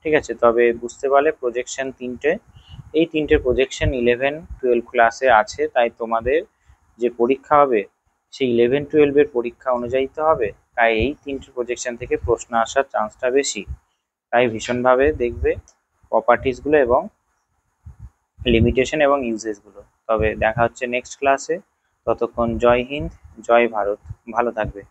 ঠিক আছে, তবে বুঝতে পারলে প্রজেকশন তিনটে, এই তিনটে প্রজেকশন 11-12 ক্লাসে আছে, তাই তোমাদের যে পরীক্ষা হবে সেই 11-12 পরীক্ষা অনুযায়ী তো হবে, তাই এই তিনটে প্রজেকশন থেকে প্রশ্ন আসার চান্সটা বেশি। তাই ভীষণভাবে দেখবে প্রপার্টিসগুলো এবং লিমিটেশন এবং ইউজেসগুলো। তবে দেখা হচ্ছে নেক্সট ক্লাসে। ততক্ষণ জয় হিন্দ, জয় ভারত, ভালো থাকবে।